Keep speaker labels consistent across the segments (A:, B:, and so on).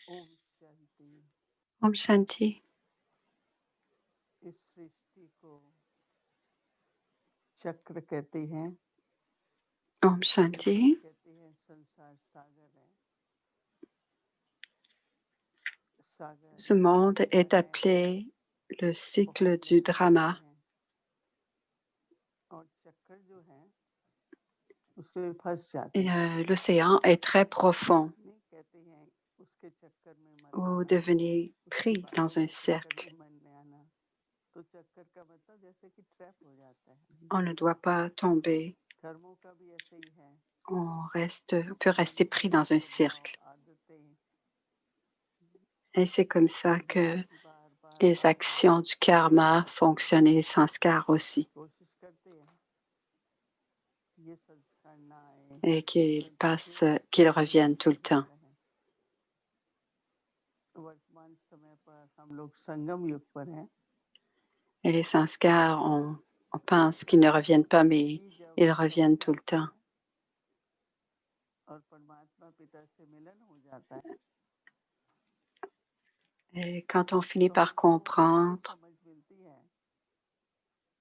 A: ओम Shanti.
B: Om Shanti.
A: इस सृष्टि को चक्र कहते हैं।
B: Om Shanti.
A: कहते हैं संसार सागर है। सागर
B: Ce monde est
A: लहरें
B: appelé le
A: बहुत
B: cycle du
A: गहरी होती
B: drama.
A: हैं और चक्कर जो है उसमें फंस जाते
B: Et
A: हैं।
B: l'océan est très profond.
A: नहीं कहते हैं उसके चक्कर में मत
B: Vous
A: आना,
B: devenez
A: उसकी
B: pris
A: बातों
B: dans un
A: के चक्कर
B: cercle.
A: में मन में आना। तो चक्कर का मतलब जैसे कि ट्रैप हो जाता है।
B: On ne doit pas tomber.
A: कर्मों का भी ऐसे ही है।
B: On peut rester pris dans un
A: स्वभाव
B: cercle.
A: आदतें
B: Et c'est comme ça que
A: बार बार
B: les
A: बार बार
B: actions du karma fonctionnent et les sanskars aussi.
A: कोशिश करते हैं ये संस्कार ना आए,
B: Et
A: परंतु फिर
B: qu'ils
A: भी
B: reviennent tout le temps.
A: रहे। वर्तमान समय पर हम लोग संगम युग पर हैं।
B: Et les sanskars, on pense qu'ils ne reviennent pas, mais
A: जी जब
B: ils
A: समझ
B: reviennent tout le
A: जाते
B: temps.
A: हैं और परमात्मा पिता से मिलन हो जाता है
B: Et quand on finit
A: तो
B: par
A: हमको ये
B: comprendre,
A: समझ मिलती है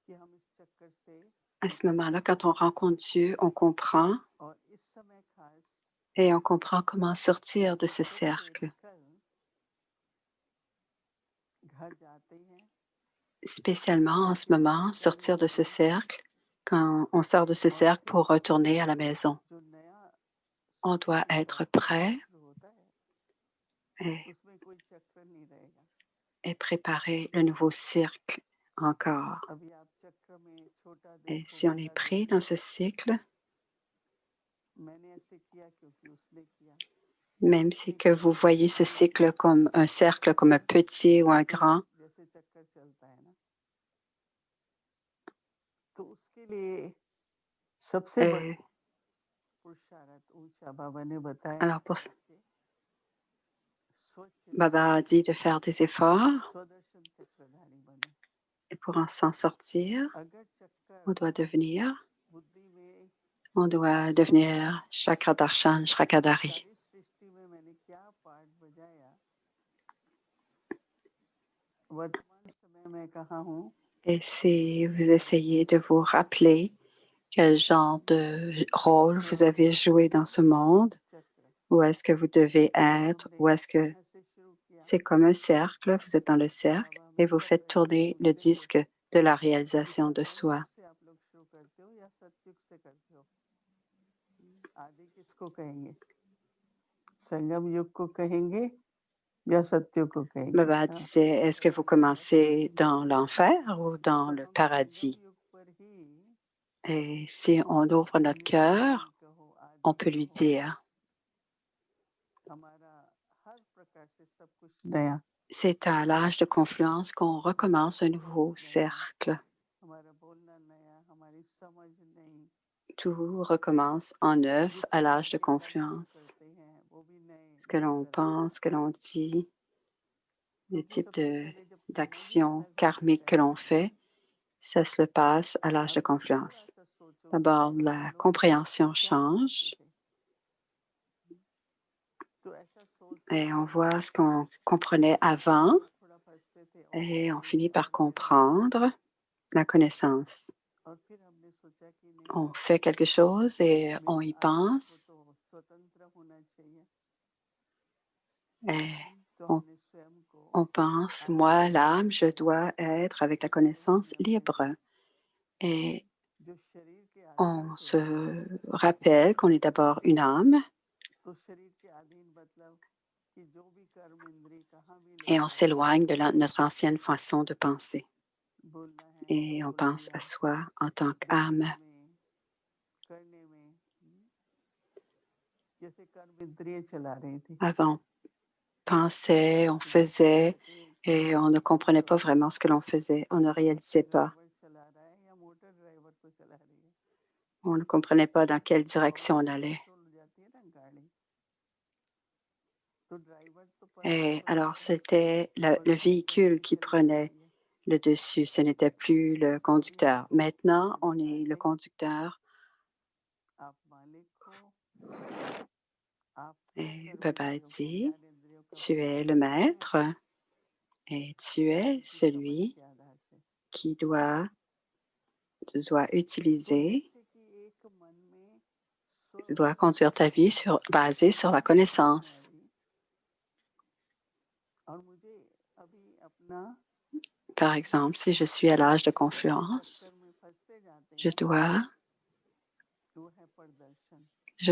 A: कि हम इस चक्कर से
B: à ce
A: निकल
B: moment-là,
A: सकते
B: quand on
A: हैं।
B: rencontre Dieu, on comprend
A: और इस समय खास
B: et on comprend comment sortir de ce
A: चक्कर से
B: cercle.
A: निकल घर जाते हैं
B: Spécialement en ce moment,
A: जाने
B: sortir de ce
A: के
B: cercle, quand on sort de ce
A: और
B: cercle
A: फिर
B: pour retourner à la maison,
A: जो नया
B: on doit
A: सर्कल
B: être
A: होता है,
B: prêt
A: चक्र होता है,
B: et,
A: उसमें कोई चक्र नहीं रहेगा।
B: et préparer le nouveau cercle encore.
A: अभी आप चक्र में छोटा
B: Et
A: देखो,
B: si on est
A: बड़ा
B: pris dans
A: देखो,
B: ce cycle,
A: मैंने ऐसे किया क्योंकि उसने किया,
B: même si
A: उसने
B: que
A: किया
B: vous voyez ce
A: इसलिए
B: cycle
A: हुआ।
B: comme un cercle, comme un petit ou un grand,
A: जैसे चक्कर चलता है ना, तो उसके लिए सबसे बड़ा
B: et
A: पुरुषार्थ ऊंचा बाबा ने बताया
B: alors
A: कि बच्चे स्वच्छ
B: Baba a dit de
A: चक्रधारी
B: faire
A: बनो,
B: des efforts
A: स्वदर्शन चक्रधारी बनो।
B: et pour s'en sortir,
A: अगर चक्कर
B: on doit devenir
A: बुद्धि में
B: On doit
A: स्वतः
B: devenir Chakradarshan, Shrakadari.
A: सारी सृष्टि में मैंने क्या पार्ट बजाया, वर्तमान समय में कहाँ हूँ,
B: Et si vous essayez de vous rappeler quel genre de rôle vous avez joué dans ce monde,
A: चक्र
B: où est-ce que vous devez être,
A: हमने
B: où est-ce que
A: कहाँ से शुरू किया।
B: c'est comme un cercle, vous êtes dans le cercle
A: बाबा
B: et vous
A: हमेशा
B: faites
A: प्रश्न
B: tourner le
A: पूछते थे
B: disque de la
A: कि
B: réalisation de
A: संगम युग
B: soi.
A: से आप लोग शुरू करते हो या सतयुग से करते हो। आदि किसको कहेंगे, संगम युग को कहेंगे या सतयुग को कहेंगे।
B: Baba
A: हाँ,
B: disait, est-ce que vous commencez dans l'enfer ou dans
A: तो
B: le
A: हम संगम
B: paradis?
A: युग पर ही,
B: Et si on ouvre notre
A: initiation
B: cœur,
A: कहो,
B: on
A: आदि
B: peut lui
A: कहो,
B: dire,
A: हमारा हर प्रकार से सब कुछ नया,
B: c'est à l'âge de confluence qu'on recommence un nouveau
A: सोच नई,
B: cercle.
A: हमारा बोलना नया, हमारी समझ नई,
B: Tout recommence en neuf
A: जिस
B: à
A: तरह
B: l'âge de
A: के कर्म हम
B: confluence.
A: करते हैं वो भी नए
B: Ce que
A: नई
B: l'on
A: तरह के।
B: pense, ce que l'on dit, le
A: क्योंकि
B: type
A: सबसे पहले जब समय ही
B: d'action
A: अलग हो
B: karmique
A: जाता
B: que
A: है
B: l'on
A: ना,
B: fait, ça se le passe à l'âge de
A: आप थोड़ा
B: confluence.
A: सा सोचो कि
B: D'abord,
A: पहले हम
B: la
A: लोग
B: compréhension
A: क्या सोचते
B: change
A: थे। तो ऐसा
B: et
A: सोचते
B: on voit ce
A: सोचते
B: qu'on comprenait avant
A: थोड़ा थोड़ा फंसते थे
B: et on
A: और
B: finit par
A: गहरे में जाते
B: comprendre
A: थे।
B: la connaissance.
A: और फिर हमने सोचा कि नहीं,
B: On fait quelque chose et on
A: मेरी
B: y
A: आत्मा को
B: pense
A: तो स्वतंत्र होना चाहिए।
B: et
A: तो
B: on,
A: हमने स्वयं को
B: on pense, moi,
A: आत्मा
B: l'âme, je
A: बनाया,
B: dois être avec la
A: स्वतंत्र
B: connaissance
A: होना
B: libre.
A: चाहिए।
B: Et
A: जो शरीर के अधीन
B: on
A: थे,
B: se rappelle qu'on est d'abord une âme
A: तो शरीर के अधीन मतलब कि जो भी कर्म इंद्रिय कहाँ भी ले
B: et on
A: जाए,
B: s'éloigne de notre ancienne façon de penser
A: बोलना है तो
B: et on
A: बोल
B: pense
A: दिया,
B: à soi en tant qu'âme.
A: देखने में, करने में, जैसे कर्म इंद्रिय चला रही थी।
B: Avant, on pensait, on
A: जैसे
B: faisait
A: कहते हैं कि
B: et on ne comprenait pas vraiment ce que l'on faisait. On ne
A: taxi
B: réalisait pas.
A: Driver चला रहा है या मोटर ड्राइवर को चला रही है।
B: On ne comprenait pas dans quelle direction on allait.
A: Uncontrol हो जाती है ना गाड़ी, तो ड्राइवर तो
B: Et
A: परमात्मा
B: alors,
A: होता है
B: c'était
A: और
B: le
A: गाड़ी
B: véhicule
A: कैसे
B: qui
A: चली जा
B: prenait
A: रही है।
B: le dessus. Ce n'était plus le
A: तो अभी
B: conducteur.
A: हमको
B: Maintenant,
A: ये
B: on est le
A: दिखाते
B: conducteur.
A: आप मालिक हो, आप क्या
B: Et
A: कर्म
B: Baba a
A: इंद्रियों को,
B: dit,
A: ज्ञान इंद्रियों
B: Tu es le maître et tu es celui qui doit utiliser, tu dois conduire ta vie basée sur la connaissance. Par exemple, si je suis à l'âge de confluence, je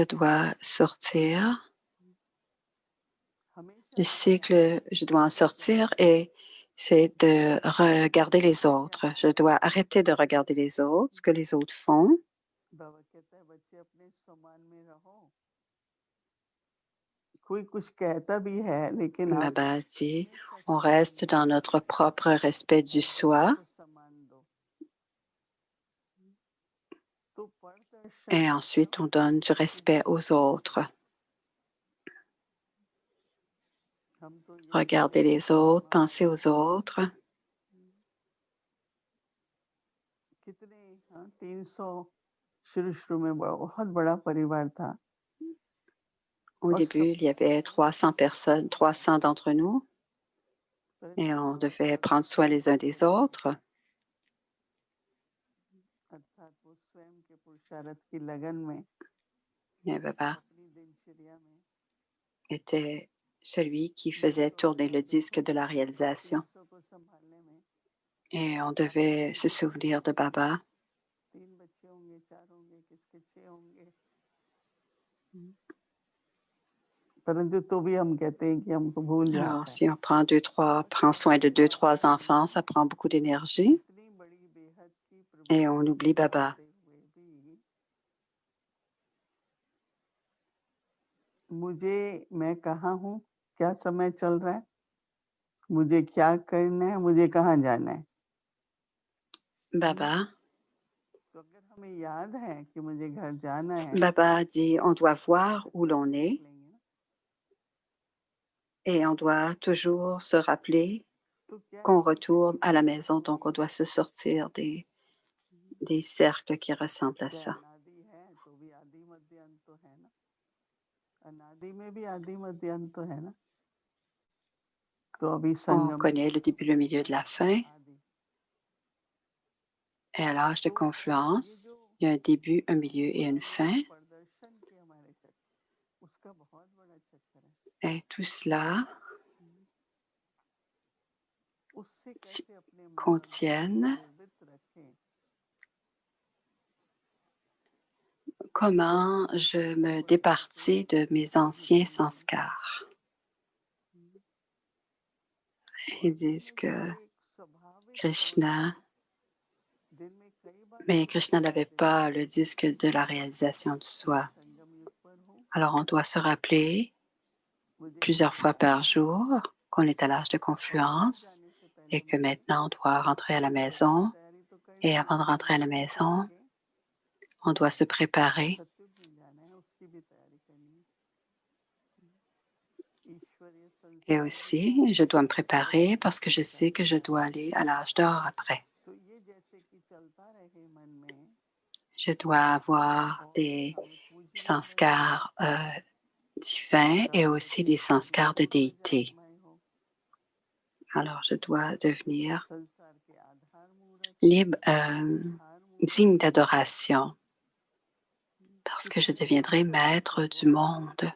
B: dois sortir le cycle, je dois en sortir et c'est de regarder les autres. Je dois arrêter de regarder les autres, ce que les autres font. Baba dit, on reste dans notre propre respect du soi et ensuite on donne du respect aux autres. Regardez les autres, pensez aux autres. Au début, il y avait 300 personnes, 300 d'entre nous, et on devait prendre soin les uns des autres. Mais Baba était celui qui faisait tourner le disque de la réalisation. Et on devait se souvenir de Baba. Alors, si on prend soin de 2-3 enfants, ça prend beaucoup d'énergie et on oublie Baba. Baba dit, on doit voir où l'on est et on doit toujours se rappeler qu'on retourne à la maison. Donc, on doit se sortir des cercles qui ressemblent à ça. On connaît le début, le milieu de la fin. Et à l'âge de confluence, il y a un début, un milieu et une fin. Et tout cela contiennent comment je me départis de mes anciens sanskars. Ils disent que Krishna n'avait pas le disque de la réalisation du soi. Alors, on doit se rappeler plusieurs fois par jour qu'on est à l'âge de confluence et que maintenant, on doit rentrer à la maison. Et avant de rentrer à la maison, on doit se préparer. Et aussi, je dois me préparer parce que je sais que je dois aller à l'âge d'or après. Je dois avoir des sanskars divins et aussi des sanskars de déité. Alors, je dois devenir libre, digne d'adoration parce que je deviendrai maître du monde.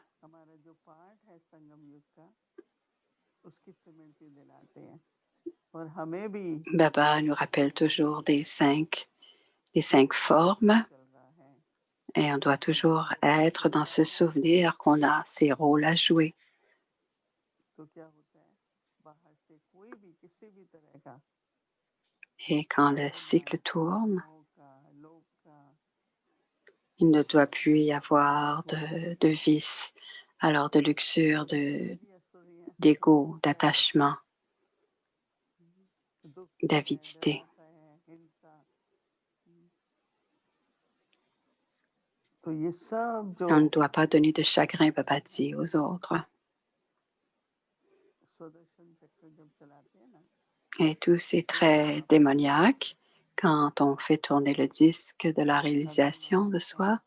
B: Baba nous rappelle toujours des cinq formes et on doit toujours être dans ce souvenir qu'on a ces rôles à jouer. Et quand le cycle tourne, il ne doit plus y avoir de vice, alors de luxure, d'ego, d'attachement, d'avidité. On ne doit pas donner de chagrin, Baba dit, aux autres. Et tout, c'est très démoniaque quand on fait tourner le disque de la réalisation de soi.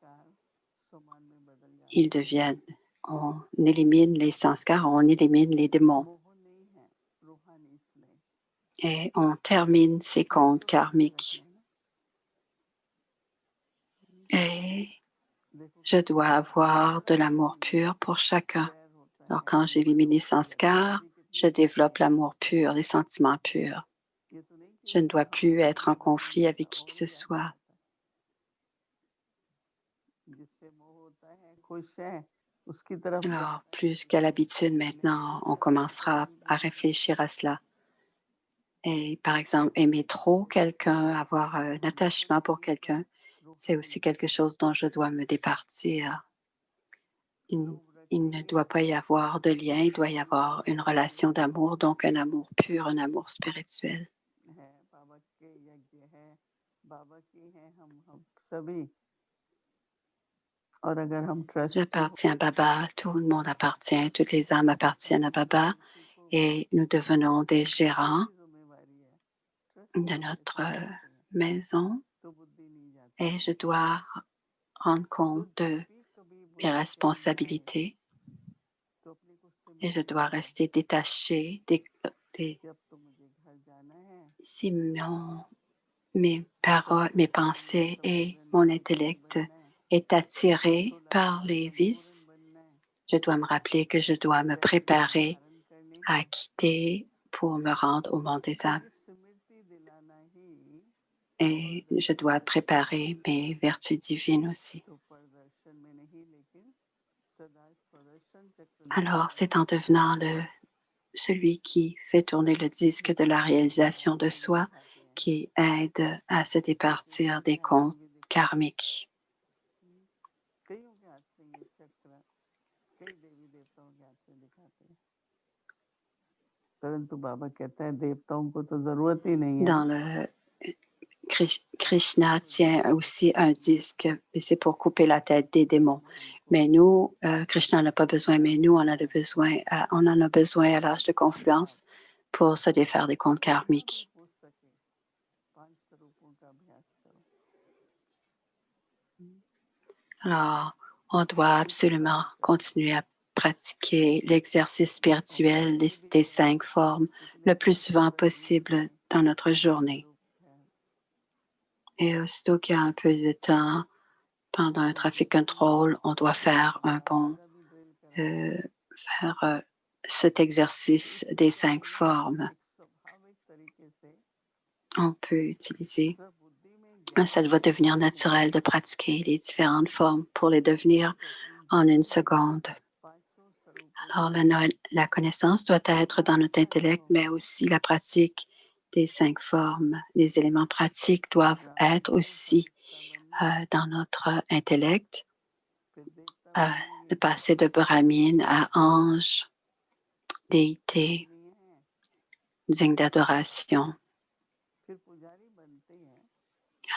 B: Ils deviennent on élimine les sanskars, on élimine les démons et on termine ces comptes karmiques. Et je dois avoir de l'amour pur pour chacun. Alors, quand j'élimine les sanskars, je développe l'amour pur, les sentiments purs. Je ne dois plus être en conflit avec qui que ce soit. Alors, plus qu'à l'habitude maintenant, on commencera à réfléchir à cela. Et par exemple, aimer trop quelqu'un, avoir un attachement pour quelqu'un, c'est aussi quelque chose dont je dois me départir. Il ne doit pas y avoir de lien, il doit y avoir une relation d'amour, donc un amour pur, un amour spirituel. J'appartiens à Baba, tout le monde appartient, toutes les âmes appartiennent à Baba et nous devenons des gérants de notre maison et je dois rendre compte de mes responsabilités et je dois rester détaché si mes paroles, mes pensées et mon intellect est attiré par les vices, je dois me rappeler que je dois me préparer à quitter pour me rendre au monde des âmes. Et je dois préparer mes vertus divines aussi. Alors, c'est en devenant celui qui fait tourner le disque de la réalisation de soi qui aide à se départir des comptes karmiques. Dans le Krishna tient aussi un disque, et c'est pour couper la tête des démons. Mais nous, Krishna n'a pas besoin, mais nous, on en a besoin à l'âge de confluence pour se défaire des comptes karmiques. Alors, on doit absolument continuer à pratiquer l'exercice spirituel des 5 formes le plus souvent possible dans notre journée. Et aussitôt qu'il y a un peu de temps, pendant un traffic control, on doit faire cet exercice des 5 formes. On peut utiliser, ça va devenir naturel de pratiquer les différentes formes pour les devenir en une seconde. Alors, la connaissance doit être dans notre intellect, mais aussi la pratique des 5 formes. Les éléments pratiques doivent être aussi dans notre intellect. De passer de brahmine à ange, déité, digne d'adoration.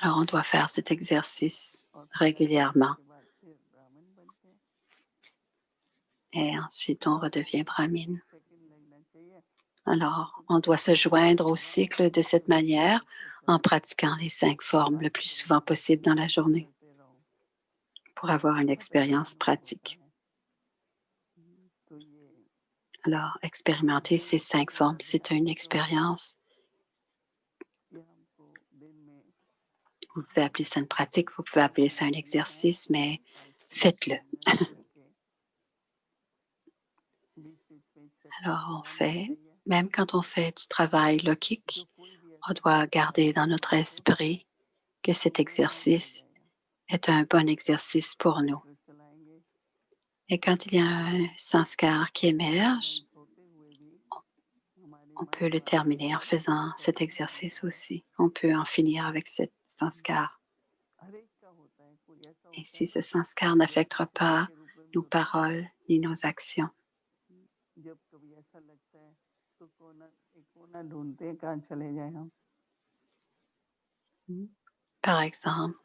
B: Alors, on doit faire cet exercice régulièrement. Et ensuite, on redevient brahmine. Alors, on doit se joindre au cycle de cette manière en pratiquant les 5 formes le plus souvent possible dans la journée pour avoir une expérience pratique. Alors, expérimenter ces 5 formes, c'est une expérience. Vous pouvez appeler ça une pratique, vous pouvez appeler ça un exercice, mais faites-le. Alors, même quand on fait du travail logique, on doit garder dans notre esprit que cet exercice est un bon exercice pour nous. Et quand il y a un sanskar qui émerge, on peut le terminer en faisant cet exercice aussi. On peut en finir avec cet sanskar. Et si ce sanskar n'affectera pas nos paroles ni nos actions, par exemple,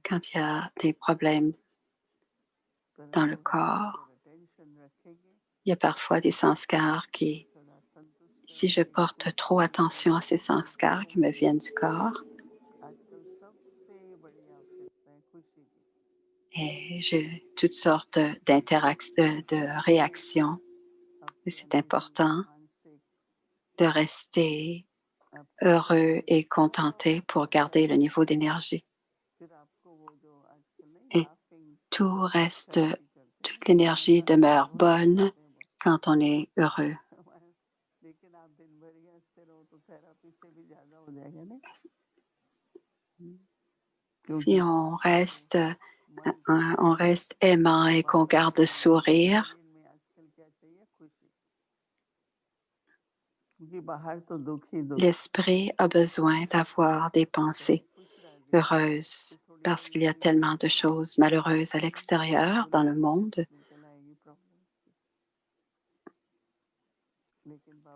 B: quand il y a des problèmes dans le corps, il y a parfois des sanskars qui, si je porte trop attention à ces sanskars qui me viennent du corps, Et j'ai toutes sortes de réactions. Et c'est important de rester heureux et contenté pour garder le niveau d'énergie. Et tout reste, toute l'énergie demeure bonne quand on est heureux. Si on reste aimant et qu'on garde le sourire, l'esprit a besoin d'avoir des pensées heureuses parce qu'il y a tellement de choses malheureuses à l'extérieur, dans le monde.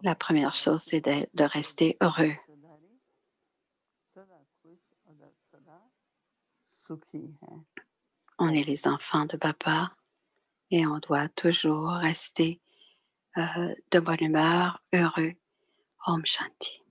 B: La première chose, c'est de rester heureux. On est les enfants de Papa et on doit toujours rester de bonne humeur, heureux. Om Shanti.